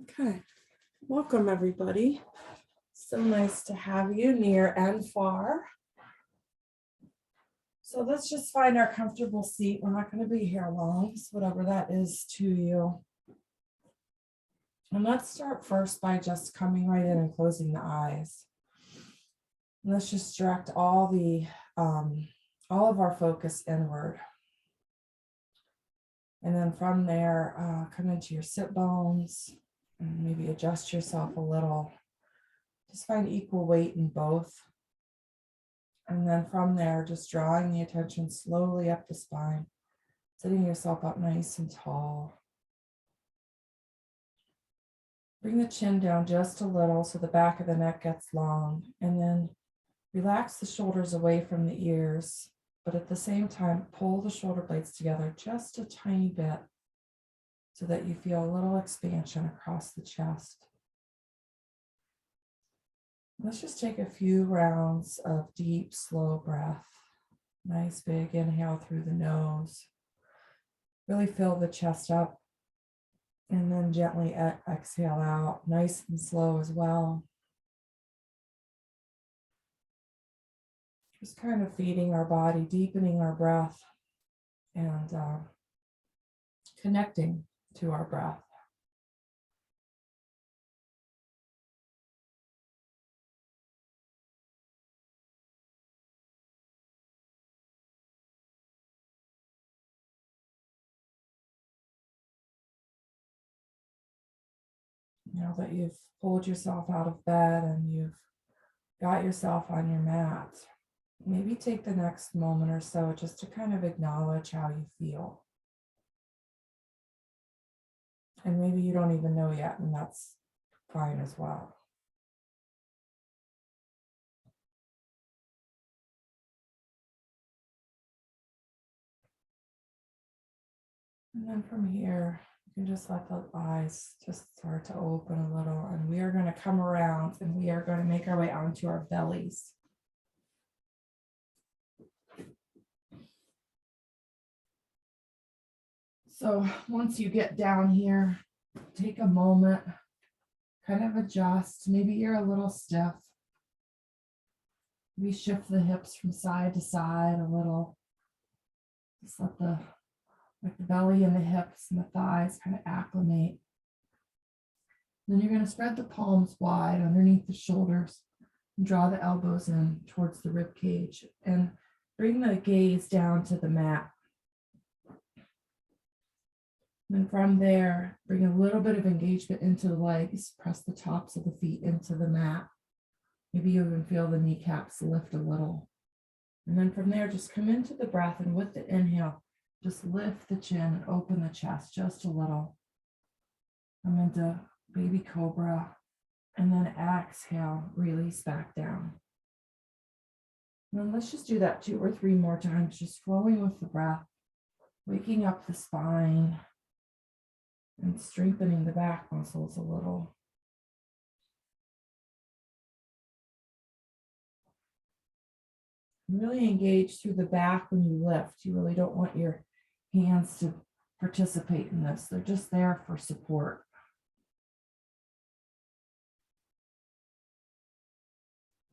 Okay, welcome everybody. So nice to have you near and far. So let's just find our comfortable seat. We're not going to be here long, so whatever that is to you. And let's start first by just coming right in and closing the eyes. And let's just direct all of our focus inward. And then from there, come into your sit bones and maybe adjust yourself a little. Just find equal weight in both. And then from there, just drawing the attention slowly up the spine, sitting yourself up nice and tall. Bring the chin down just a little so the back of the neck gets long, and then relax the shoulders away from the ears, but at the same time, pull the shoulder blades together just a tiny bit so that you feel a little expansion across the chest. Let's just take a few rounds of deep, slow breath. Nice big inhale through the nose. Really fill the chest up and then gently exhale out, nice and slow as well. Just kind of feeding our body, deepening our breath, and connecting to our breath. Now that you've pulled yourself out of bed and you've got yourself on your mat, maybe take the next moment or so just to kind of acknowledge how you feel. And maybe you don't even know yet, and that's fine as well. And then from here, you can just let the eyes just start to open a little, and we are going to come around and we are going to make our way onto our bellies. So once you get down here, take a moment, kind of adjust. Maybe you're a little stiff. Maybe shift the hips from side to side a little. Just let the belly and the hips and the thighs kind of acclimate. Then you're going to spread the palms wide underneath the shoulders and draw the elbows in towards the rib cage and bring the gaze down to the mat. And from there, bring a little bit of engagement into the legs, press the tops of the feet into the mat. Maybe you even feel the kneecaps lift a little. And then from there, just come into the breath, and with the inhale, just lift the chin and open the chest just a little. Come into baby cobra, and then exhale, release back down. And then let's just do that 2 or 3 more times, just flowing with the breath, waking up the spine and strengthening the back muscles a little. Really engage through the back when you lift. You really don't want your hands to participate in this. They're just there for support.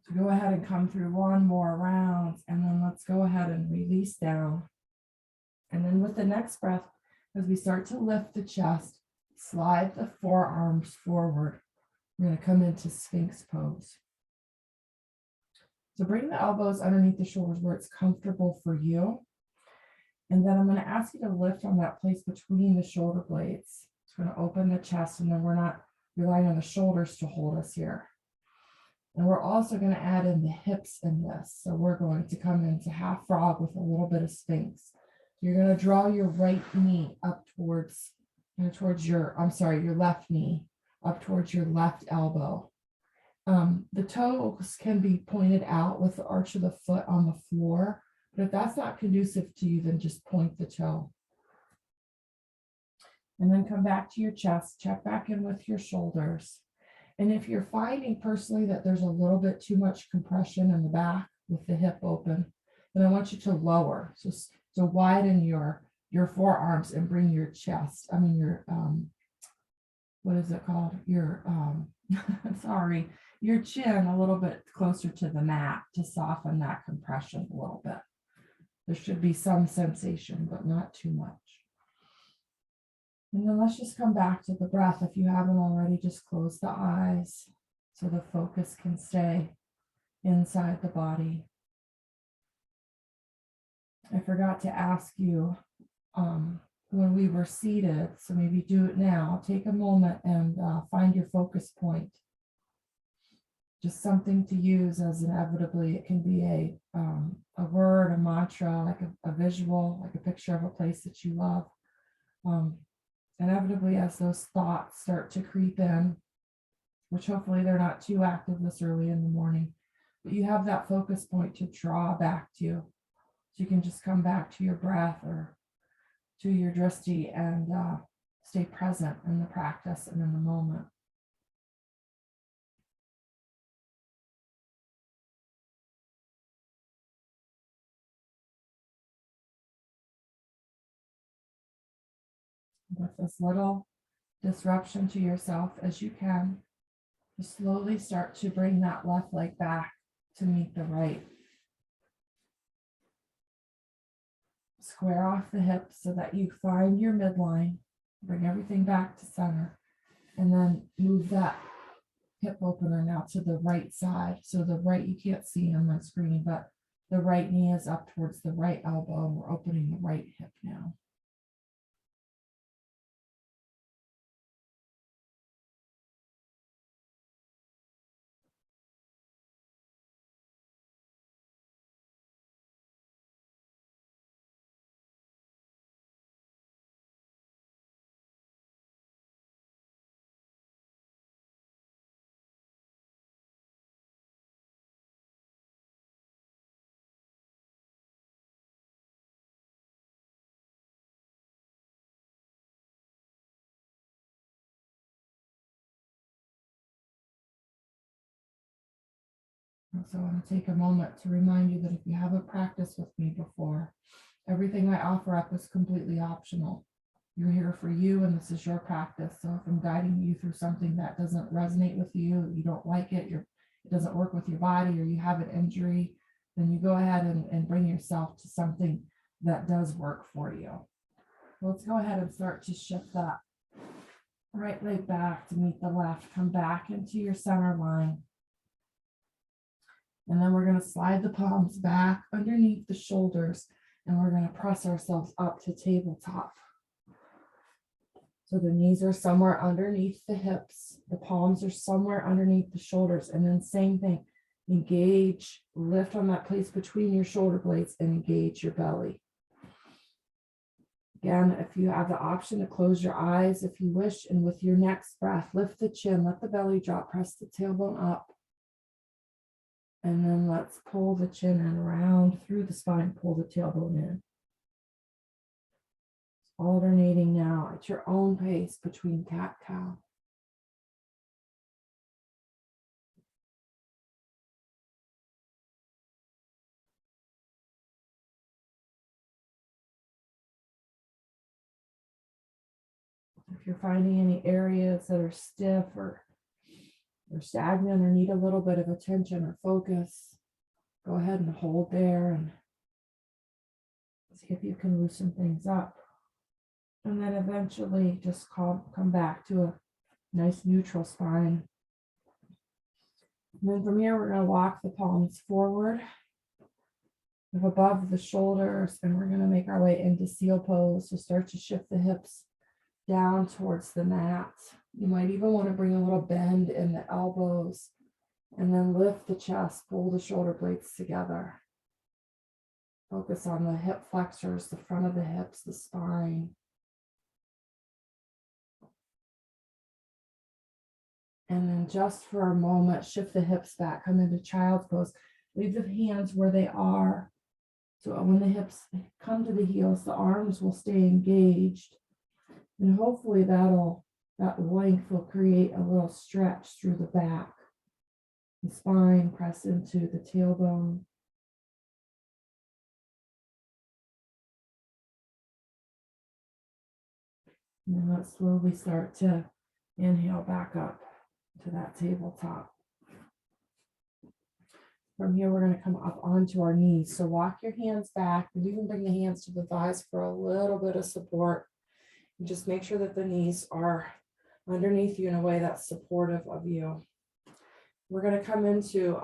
So go ahead and come through 1 more round, and then let's go ahead and release down. And then with the next breath, as we start to lift the chest, slide the forearms forward. We're going to come into Sphinx pose. So bring the elbows underneath the shoulders where it's comfortable for you. And then I'm going to ask you to lift on that place between the shoulder blades. It's going to open the chest, and then we're not relying on the shoulders to hold us here. And we're also going to add in the hips in this. So we're going to come into half frog with a little bit of Sphinx. You're going to draw your right knee up towards your left knee up towards your left elbow. The toes can be pointed out with the arch of the foot on the floor, but if that's not conducive to you, then just point the toe. And then come back to your chest, check back in with your shoulders. And if you're finding personally that there's a little bit too much compression in the back with the hip open, then I want you to lower. So widen your forearms and bring your what is it called? Your, sorry, your chin a little bit closer to the mat to soften that compression a little bit. There should be some sensation, but not too much. And then let's just come back to the breath. If you haven't already, just close the eyes so the focus can stay inside the body. I forgot to ask you when we were seated, so maybe do it now. Take a moment and find your focus point. Just something to use as inevitably. It can be a word, a mantra, like a visual, like a picture of a place that you love. Inevitably, as those thoughts start to creep in, which hopefully they're not too active this early in the morning, but you have that focus point to draw back to. So you can just come back to your breath or to your drishti and stay present in the practice and in the moment. With as little disruption to yourself as you can, you slowly start to bring that left leg back to meet the right. Square off the hips so that you find your midline, bring everything back to center, and then move that hip opener now to the right side. So the right, you can't see on my screen, but the right knee is up towards the right elbow, and we're opening the right hip now. So I want to take a moment to remind you that if you haven't practiced with me before, everything I offer up is completely optional. You're here for you, and this is your practice. So if I'm guiding you through something that doesn't resonate with you, you don't like it, it doesn't work with your body, or you have an injury, then you go ahead and bring yourself to something that does work for you. Let's go ahead and start to shift that right leg back to meet the left. Come back into your center line. And then we're going to slide the palms back underneath the shoulders, and we're going to press ourselves up to tabletop. So the knees are somewhere underneath the hips. The palms are somewhere underneath the shoulders. And then same thing, engage, lift on that place between your shoulder blades and engage your belly. Again, if you have the option to close your eyes if you wish, and with your next breath, lift the chin, let the belly drop, press the tailbone up. And then let's pull the chin in around through the spine, pull the tailbone in. Alternating now at your own pace between cat-cow. If you're finding any areas that are stiff or stagnant or need a little bit of attention or focus, go ahead and hold there and see if you can loosen things up. And then eventually just come back to a nice neutral spine. And then from here, we're going to walk the palms forward above the shoulders, and we're going to make our way into seal pose. So start to shift the hips down towards the mat. You might even want to bring a little bend in the elbows, and then lift the chest, pull the shoulder blades together. Focus on the hip flexors, the front of the hips, the spine. And then just for a moment, shift the hips back, come into child's pose. Leave the hands where they are. So when the hips come to the heels, the arms will stay engaged. And hopefully that length will create a little stretch through the back. The spine, press into the tailbone. And then let's slowly start to Inhale back up to that tabletop. From here, we're going to come up onto our knees. So walk your hands back, and you can bring the hands to the thighs for a little bit of support. And just make sure that the knees are underneath you in a way that's supportive of you. We're going to come into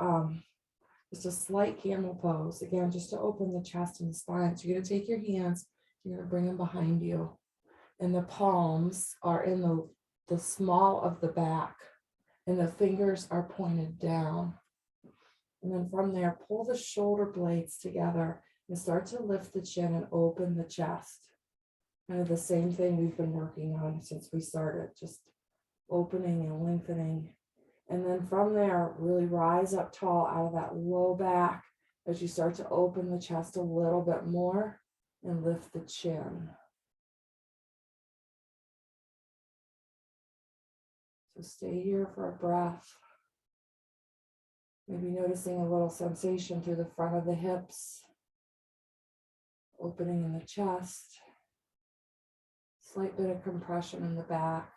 just a slight camel pose. Again, just to open the chest and the spine. So you're going to take your hands, you're going to bring them behind you. And the palms are in the small of the back. And the fingers are pointed down. And then from there, pull the shoulder blades together and start to lift the chin and open the chest. Kind of the same thing we've been working on since we started, just opening and lengthening. And then from there, really rise up tall out of that low back as you start to open the chest a little bit more and lift the chin. So stay here for a breath. Maybe noticing a little sensation through the front of the hips, opening in the chest, slight bit of compression in the back,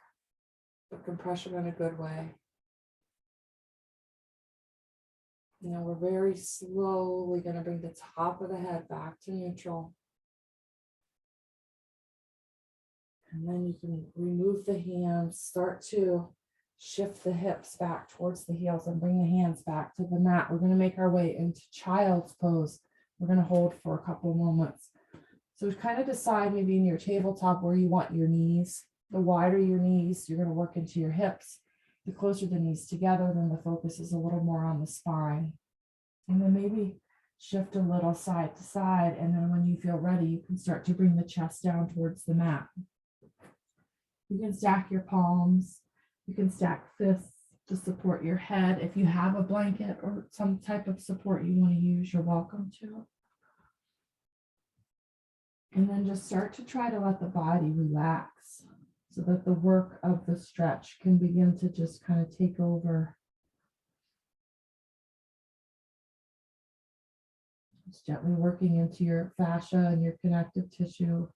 but compression in a good way. Now we're very slowly going to bring the top of the head back to neutral. And then you can remove the hands, start to shift the hips back towards the heels and bring the hands back to the mat. We're going to make our way into child's pose. We're going to hold for a couple moments. So kind of decide maybe in your tabletop where you want your knees. The wider your knees, you're going to work into your hips. The closer the knees together, then the focus is a little more on the spine. And then maybe shift a little side to side. And then when you feel ready, you can start to bring the chest down towards the mat. You can stack your palms. You can stack fists to support your head. If you have a blanket or some type of support you want to use, you're welcome to. And then just start to try to let the body relax so that the work of the stretch can begin to just kind of take over. Just gently working into your fascia and your connective tissue.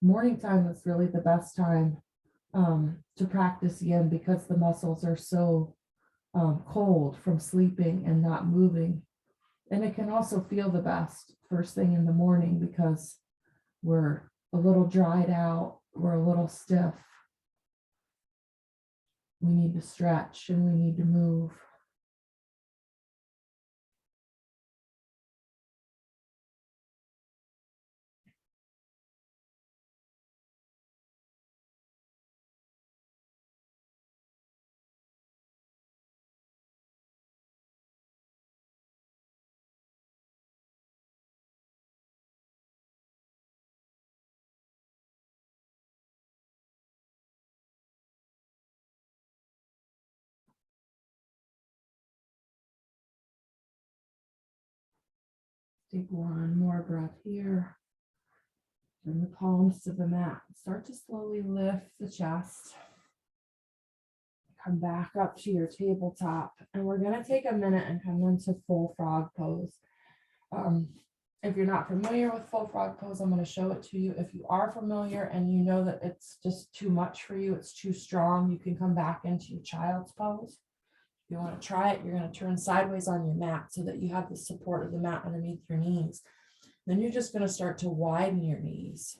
Morning time is really the best time to practice again because the muscles are so cold from sleeping and not moving. And it can also feel the best first thing in the morning because we're a little dried out, we're a little stiff. We need to stretch and we need to move. Take one more breath here. Bring the palms to the mat. Start to slowly lift the chest. Come back up to your tabletop. And we're going to take a minute and come into full frog pose. If you're not familiar with full frog pose, I'm going to show it to you. If you are familiar and you know that it's just too much for you, it's too strong, you can come back into your child's pose. If you want to try it, you're going to turn sideways on your mat so that you have the support of the mat underneath your knees. Then you're just going to start to widen your knees.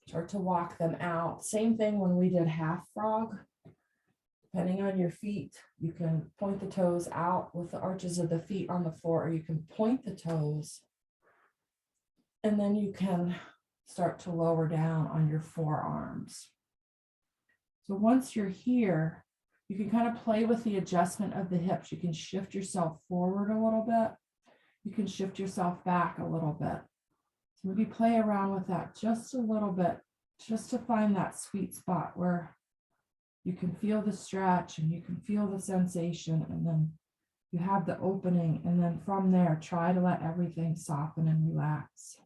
Start to walk them out. Same thing when we did half frog. Depending on your feet, you can point the toes out with the arches of the feet on the floor, or you can point the toes. And then you can start to lower down on your forearms. So once you're here, you can kind of play with the adjustment of the hips. You can shift yourself forward a little bit. You can shift yourself back a little bit. So maybe play around with that just a little bit, just to find that sweet spot where you can feel the stretch and you can feel the sensation, and then you have the opening. And then from there, try to let everything soften and relax.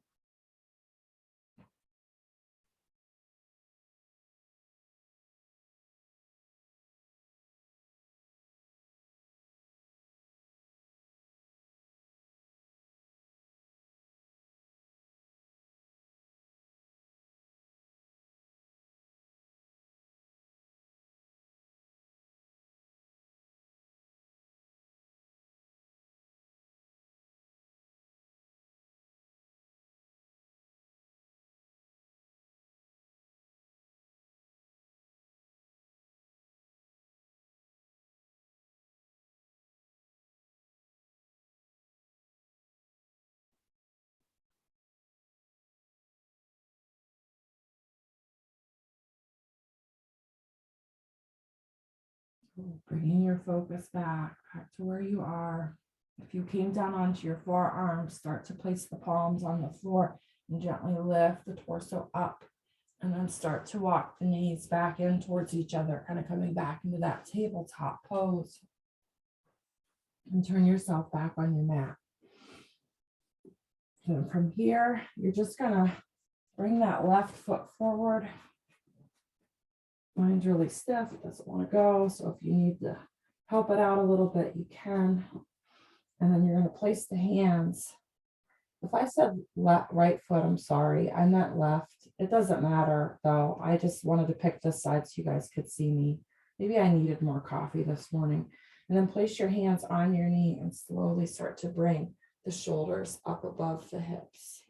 Bringing your focus back to where you are. If you came down onto your forearms, start to place the palms on the floor and gently lift the torso up. And then start to walk the knees back in towards each other, kind of coming back into that tabletop pose. And turn yourself back on your mat. And from here, you're just gonna bring that left foot forward. Mine's really stiff, it doesn't want to go. So if you need to help it out a little bit, you can. And then you're gonna place the hands. If I said right foot, I'm sorry, I meant left. It doesn't matter though. I just wanted to pick this side so you guys could see me. Maybe I needed more coffee this morning. And then place your hands on your knee and slowly start to bring the shoulders up above the hips.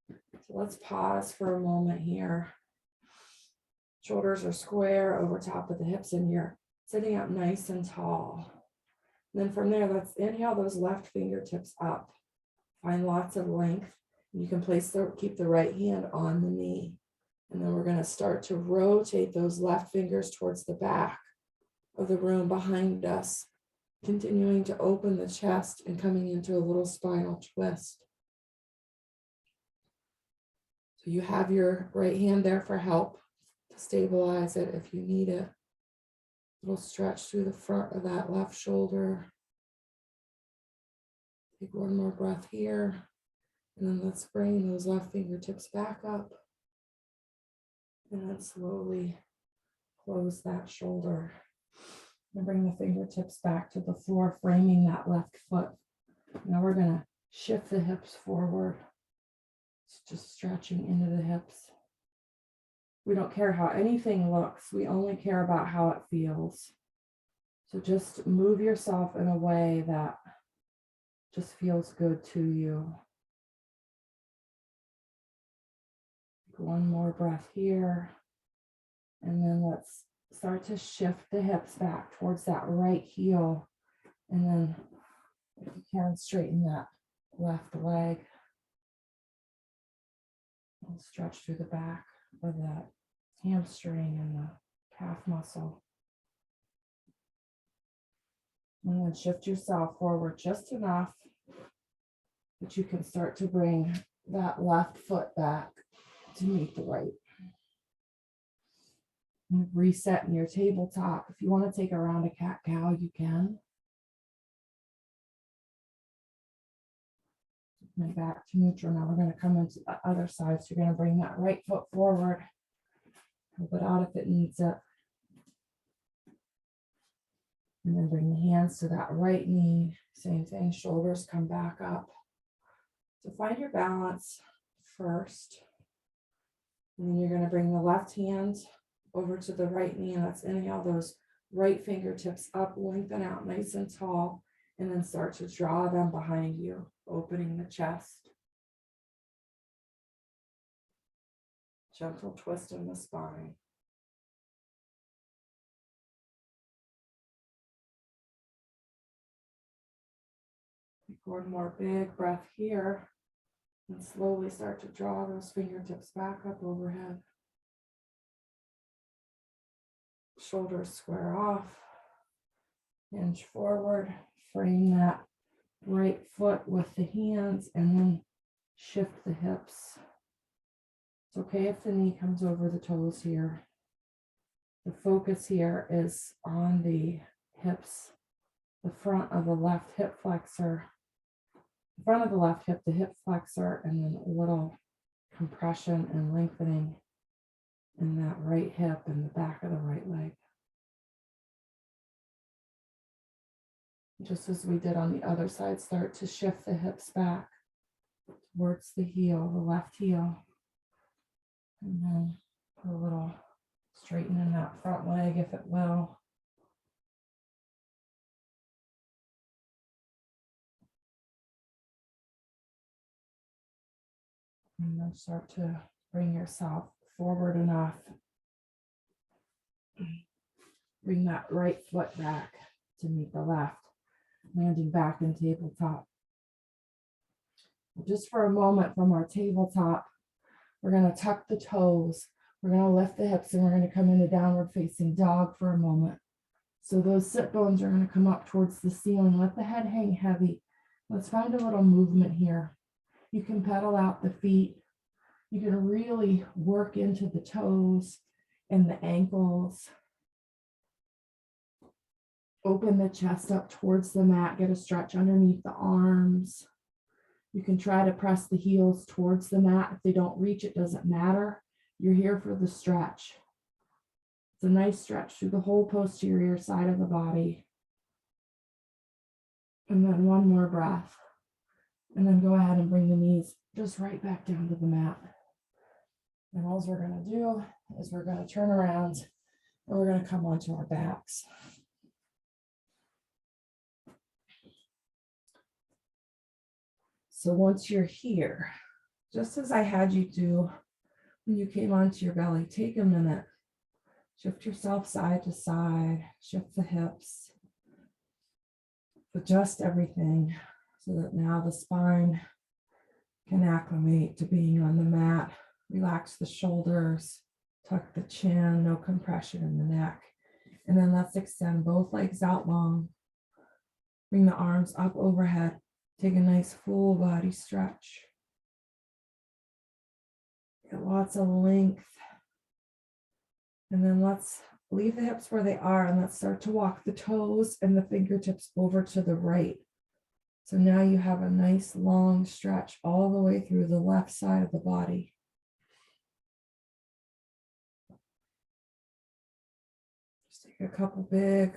So let's pause for a moment here. Shoulders are square over top of the hips and you're sitting up nice and tall. And then from there, let's inhale those left fingertips up. Find lots of length. You can keep the right hand on the knee. And then we're going to start to rotate those left fingers towards the back of the room behind us, continuing to open the chest and coming into a little spinal twist. So you have your right hand there for help to stabilize it if you need it. A little stretch through the front of that left shoulder. Take one more breath here. And then let's bring those left fingertips back up. And then slowly close that shoulder. And bring the fingertips back to the floor, framing that left foot. Now we're going to shift the hips forward. It's just stretching into the hips. We don't care how anything looks. We only care about how it feels. So just move yourself in a way that just feels good to you. One more breath here. And then let's start to shift the hips back towards that right heel. And then if you can, straighten that left leg. And stretch through the back of that hamstring and the calf muscle. And then shift yourself forward just enough that you can start to bring that left foot back to meet the right. And reset in your tabletop. If you want to take a round of cat-cow, you can. And back to neutral. Now we're going to come into the other side. So you're going to bring that right foot forward. Help it out if it needs it. And then bring the hands to that right knee. Same thing, shoulders come back up. So find your balance first. And then you're going to bring the left hand over to the right knee. And let's inhale those right fingertips up, lengthen out nice and tall. And then start to draw them behind you, opening the chest. Gentle twist in the spine. Take one more big breath here. And slowly start to draw those fingertips back up overhead. Shoulders square off. Hinge forward. Frame that right foot with the hands and then shift the hips. It's okay if the knee comes over the toes here. The focus here is on the hips, the front of the left hip flexor, the front of the left hip, the hip flexor, and then a little compression and lengthening in that right hip and the back of the right leg. Just as we did on the other side, start to shift the hips back towards the heel, the left heel. And then put a little straighten in that front leg if it will. And then start to bring yourself forward enough. Bring that right foot back to meet the left. Landing back in tabletop. Just for a moment from our tabletop, we're going to tuck the toes. We're going to lift the hips and we're going to come into downward facing dog for a moment. So those sit bones are going to come up towards the ceiling. Let the head hang heavy. Let's find a little movement here. You can pedal out the feet. You can really work into the toes and the ankles. Open the chest up towards the mat. Get a stretch underneath the arms. You can try to press the heels towards the mat. If they don't reach, it doesn't matter. You're here for the stretch. It's a nice stretch through the whole posterior side of the body. And then one more breath. And then go ahead and bring the knees just right back down to the mat. And all we're going to do is we're going to turn around and we're going to come onto our backs. So once you're here, just as I had you do when you came onto your belly, take a minute. Shift yourself side to side, shift the hips, adjust everything so that now the spine can acclimate to being on the mat. Relax the shoulders, tuck the chin, no compression in the neck. And then let's extend both legs out long. Bring the arms up overhead. Take a nice full body stretch. Get lots of length. And then let's leave the hips where they are and let's start to walk the toes and the fingertips over to the right. So now you have a nice long stretch all the way through the left side of the body. Just take a couple big,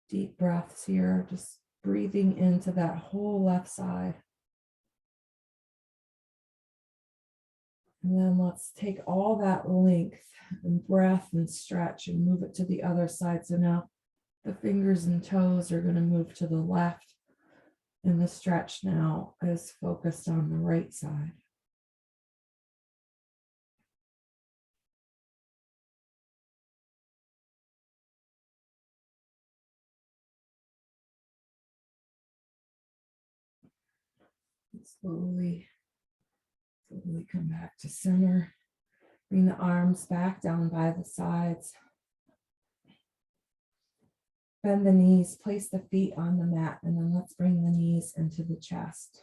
deep breaths here, just breathing into that whole left side. And then let's take all that length and breath and stretch and move it to the other side. So now the fingers and toes are going to move to the left, and the stretch now is focused on the right side. Slowly come back to center. Bring the arms back down by the sides. Bend the knees, place the feet on the mat, and then let's bring the knees into the chest.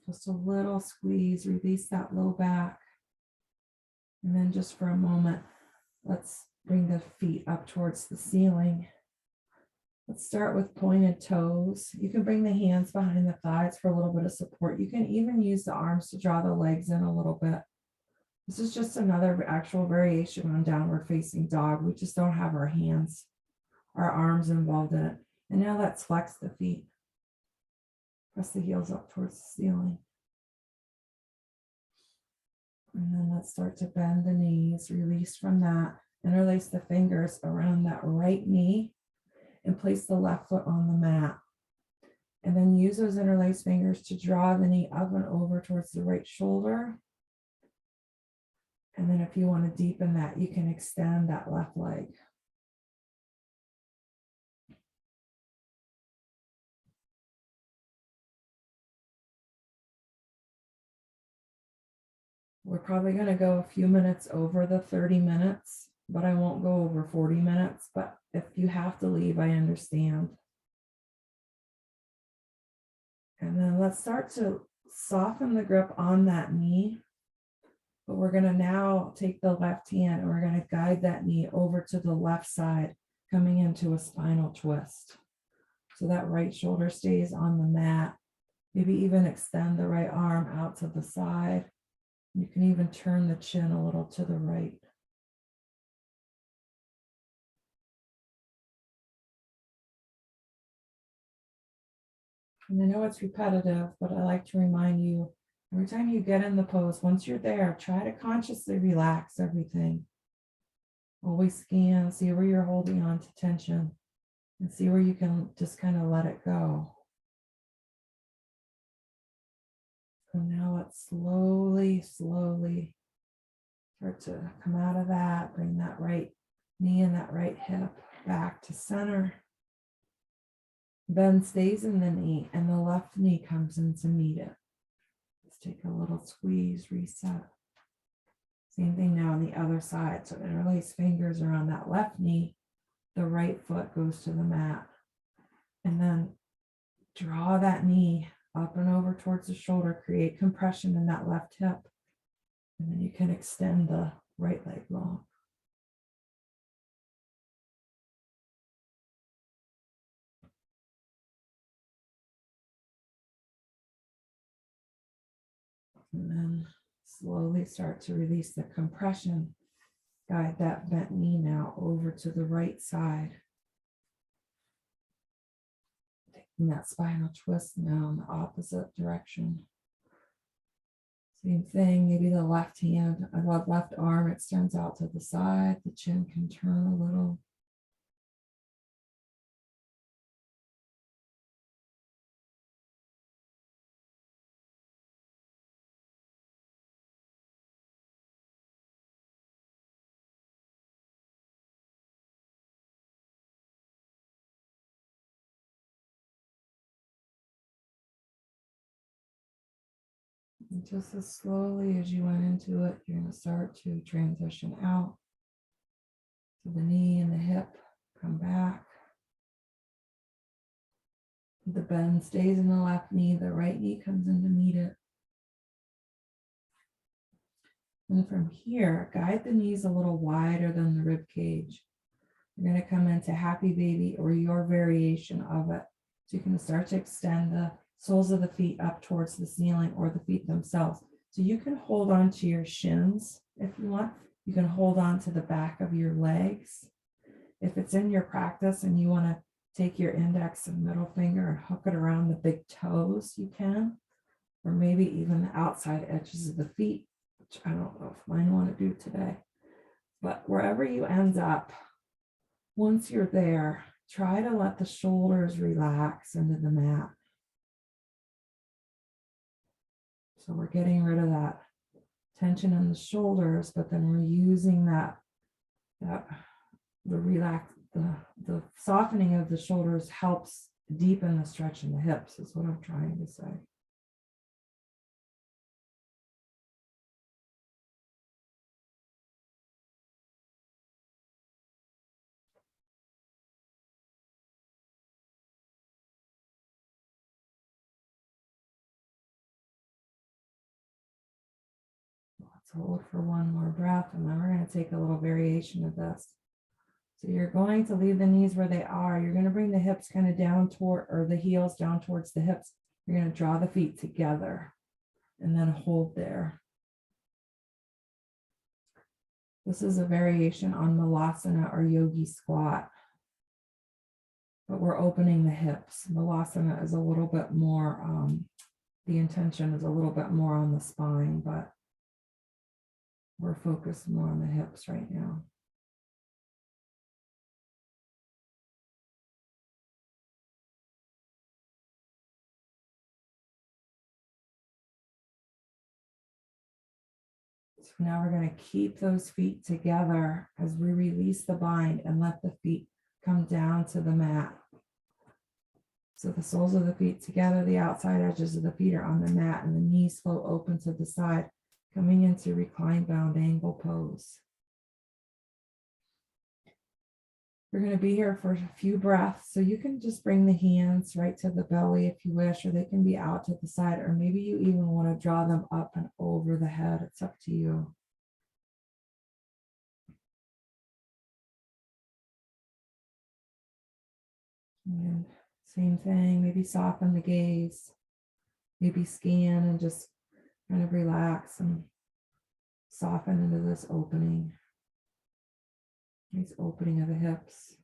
Just a little squeeze, release that low back. And then just for a moment, let's bring the feet up towards the ceiling. Let's start with pointed toes. You can bring the hands behind the thighs for a little bit of support. You can even use the arms to draw the legs in a little bit. This is just another actual variation on downward facing dog. We just don't have our hands, our arms involved in it. And now let's flex the feet. Press the heels up towards the ceiling. And then let's start to bend the knees, release from that. Interlace the fingers around that right knee and place the left foot on the mat. And then use those interlaced fingers to draw the knee up and over towards the right shoulder. And then if you want to deepen that, you can extend that left leg. We're probably going to go a few minutes over the 30 minutes, but I won't go over 40 minutes. But if you have to leave, I understand. And then let's start to soften the grip on that knee. But we're going to now take the left hand and we're going to guide that knee over to the left side, coming into a spinal twist. So that right shoulder stays on the mat. Maybe even extend the right arm out to the side. You can even turn the chin a little to the right. And I know it's repetitive, but I like to remind you, every time you get in the pose, once you're there, try to consciously relax everything. Always scan, see where you're holding on to tension, and see where you can just kind of let it go. So now let's slowly start to come out of that. Bring that right knee and that right hip back to center. Bend stays in the knee and the left knee comes in to meet it. Let's take a little squeeze, reset. Same thing now on the other side. So interlace fingers around that left knee. the right foot goes to the mat. And then draw that knee up and over towards the shoulder, create compression in that left hip. And then you can extend the right leg long. And then slowly start to release the compression. Guide that bent knee now over to the right side. Taking that spinal twist now in the opposite direction. Same thing, maybe the left hand, left arm extends out to the side. The chin can turn a little. And just as slowly as you went into it, you're going to start to transition out. So the knee and the hip come back. The bend stays in the left knee, the right knee comes in to meet it. And from here, guide the knees a little wider than the rib cage. You're going to come into happy baby or your variation of it. So you can start to extend the soles of the feet up towards the ceiling or the feet themselves. So you can hold on to your shins if you want. You can hold on to the back of your legs. If it's in your practice and you want to take your index and middle finger and hook it around the big toes, you can. Or maybe even the outside edges of the feet, which I don't know if mine want to do today. But wherever you end up, once you're there, try to let the shoulders relax into the mat. So we're getting rid of that tension in the shoulders, but then we're using the softening of the shoulders helps deepen the stretch in the hips, is what I'm trying to say. Let's hold for one more breath, and then we're going to take a little variation of this. So you're going to leave the knees where they are. You're going to bring the hips kind of down toward, or the heels down towards the hips. You're going to draw the feet together and then hold there. This is a variation on Malasana or yogi squat, but we're opening the hips. Malasana is a little bit more, the intention is a little bit more on the spine, but we're focused more on the hips right now. So now we're going to keep those feet together as we release the bind and let the feet come down to the mat. So the soles of the feet together, the outside edges of the feet are on the mat, and the knees flow open to the side, coming into recline bound angle pose. We're going to be here for a few breaths, so you can just bring the hands right to the belly if you wish, or they can be out to the side, or maybe you even want to draw them up and over the head. It's up to you. And same thing, maybe soften the gaze, maybe scan and just kind of relax and soften into this opening. Nice opening of the hips.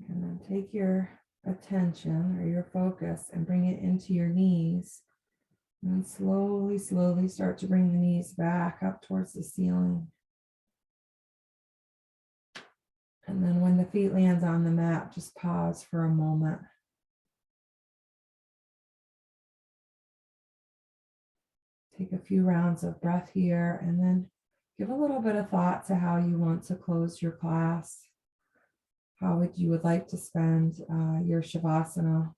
And then take your attention or your focus and bring it into your knees. And slowly, slowly start to bring the knees back up towards the ceiling. And then when the feet lands on the mat, just pause for a moment. Take a few rounds of breath here, and then give a little bit of thought to how you want to close your class. How you would like to spend your Shavasana.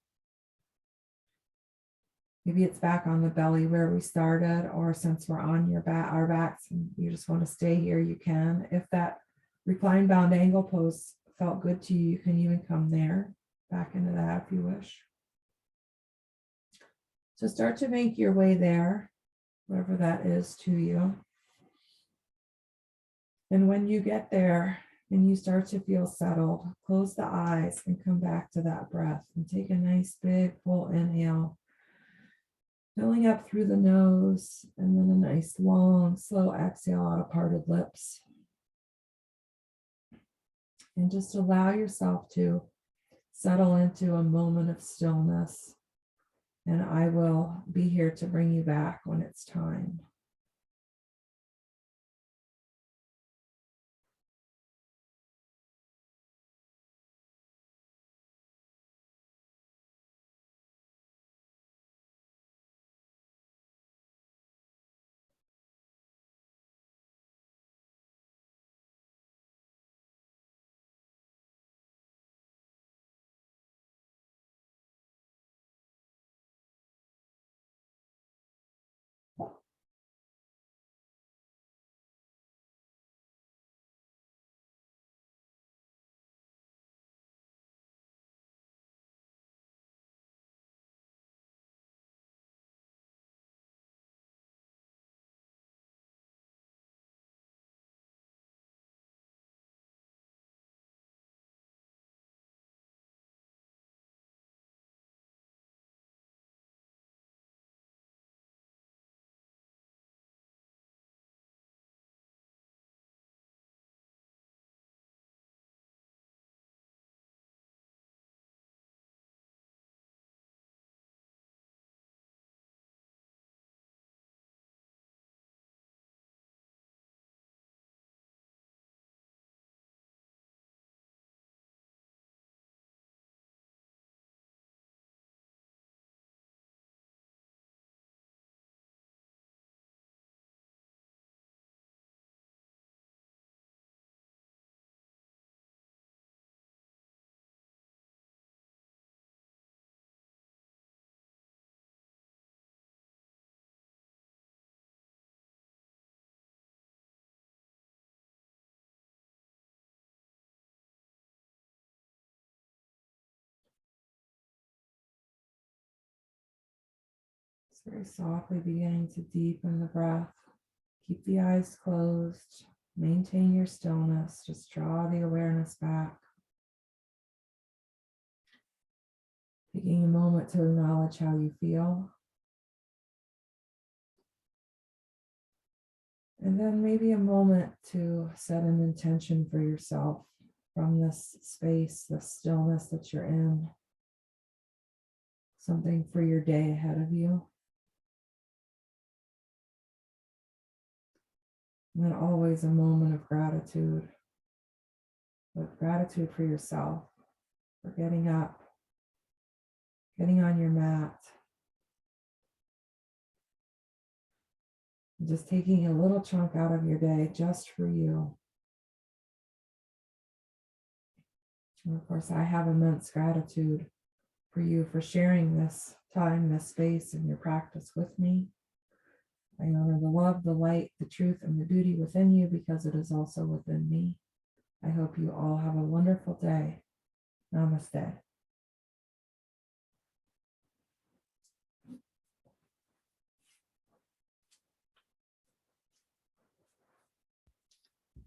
Maybe it's back on the belly where we started, or since we're on our backs and you just want to stay here, you can. If that recline bound angle pose felt good to you, you can even come there, back into that if you wish. So start to make your way there, whatever that is to you. And when you get there and you start to feel settled, close the eyes and come back to that breath and take a nice big full inhale. Filling up through the nose, and then a nice long, slow exhale out of parted lips. And just allow yourself to settle into a moment of stillness. And I will be here to bring you back when it's time. Just very softly beginning to deepen the breath. Keep the eyes closed. Maintain your stillness. Just draw the awareness back. Taking a moment to acknowledge how you feel. And then maybe a moment to set an intention for yourself from this space, the stillness that you're in. Something for your day ahead of you. And then always a moment of gratitude. But gratitude for yourself, for getting up, getting on your mat, and just taking a little chunk out of your day just for you. And of course, I have immense gratitude for you for sharing this time, this space, and your practice with me. I honor the love, the light, the truth, and the beauty within you because it is also within me. I hope you all have a wonderful day. Namaste.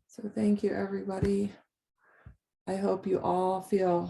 So thank you, everybody. I hope you all feel